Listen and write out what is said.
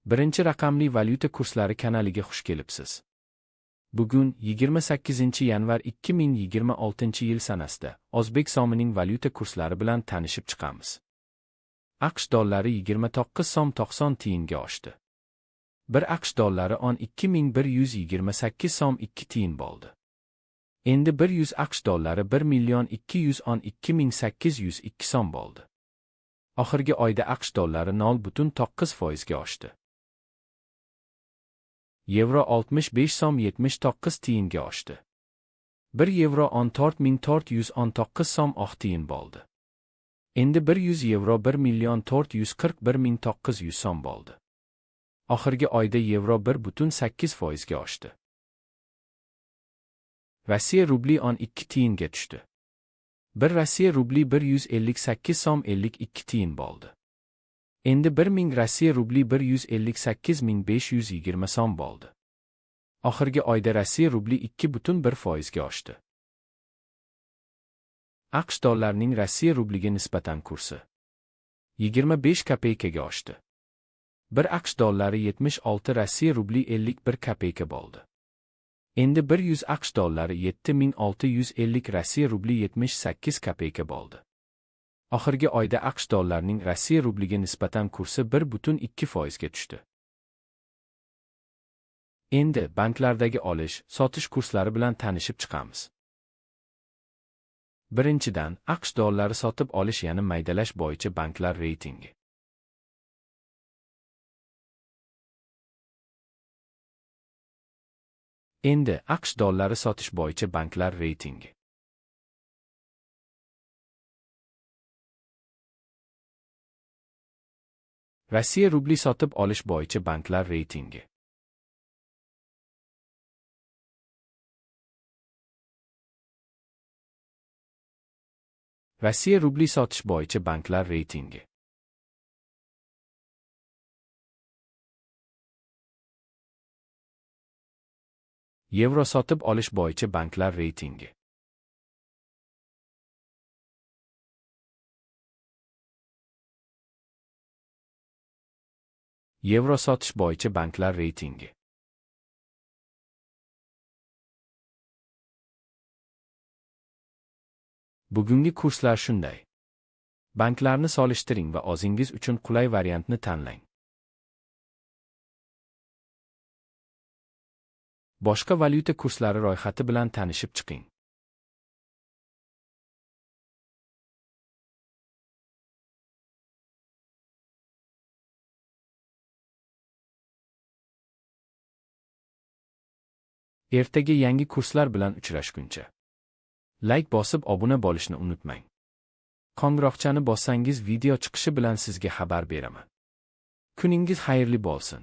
Birinchi raqamli valyuta kurslari kanaliga xush kelibsiz. Bugun 28-yanvar 2026-yil sanasida O'zbek so'mining valyuta kurslari bilan tanishib chiqamiz. AQSh dollari 29 so'm 90 tiyinga oshdi. 1 AQSh dollari 12.128 so'm 2 tiyin bo'ldi. Endi 100 AQSh dollari 1.212.802 so'm bo'ldi. Oxirgi oyda AQSh dollari 0.9% ga oshdi. Yevro 65 so'm 79 tiyinga oshdi. 1 yevro 14.419 so'm 10 tiyin bo'ldi. Endi 100 yevro 1.441.900 so'm bo'ldi. Oxirgi oyda yevro 1.8% ga oshdi. Rossiya rubli 12 tiyinga tushdi. 1 Rossiya rubli 158 so'm 52 tiyin bo'ldi. Endi 1000 Rossiya rubli 158.520 so'm bo'ldi. Oxirgi oyda Rossiya rubli 2.1% ga oshdi. AQSh dollarining Rossiya rubliga nisbatan kursi 25 kopeykaga oshdi. 1 AQSh dollari 76 Rossiya rubli 51 kopeyka bo'ldi. Endi 100 AQSh dollari 7650 Rossiya rubli 78 kopeyka bo'ldi. Oxirgi oyda AQSh dollarining Rossiya rubliga nisbatan kursi 1.2% ga tushdi. Endi banklardagi olish-sotish kurslari bilan tanishib chiqamiz. Birinchidan, AQSh dollari sotib olish ya'ni maydalash bo'yicha banklar reytingi. Endi AQSh dollari sotish bo'yicha banklar reytingi. Rossiya rubli sotib olish bo'yicha banklar reytingi. Rossiya rubli sotish bo'yicha banklar reytingi. Yevro sotib olish bo'yicha banklar reytingi. Yevro sotish bo'yicha banklar reytingi. Bugungi kurslar shunday. Banklarni solishtiring va o'zingiz uchun qulay variantni tanlang. Boshqa valyuta kurslari ro'yxati bilan tanishib chiqing. Ertaga yangi kurslar bilan uchrashguncha like bosib obuna bo'lishni unutmang. Qo'ng'iroqchani bossangiz video chiqishi bilan sizga xabar beraman. Kuningiz xayrli bo'lsin.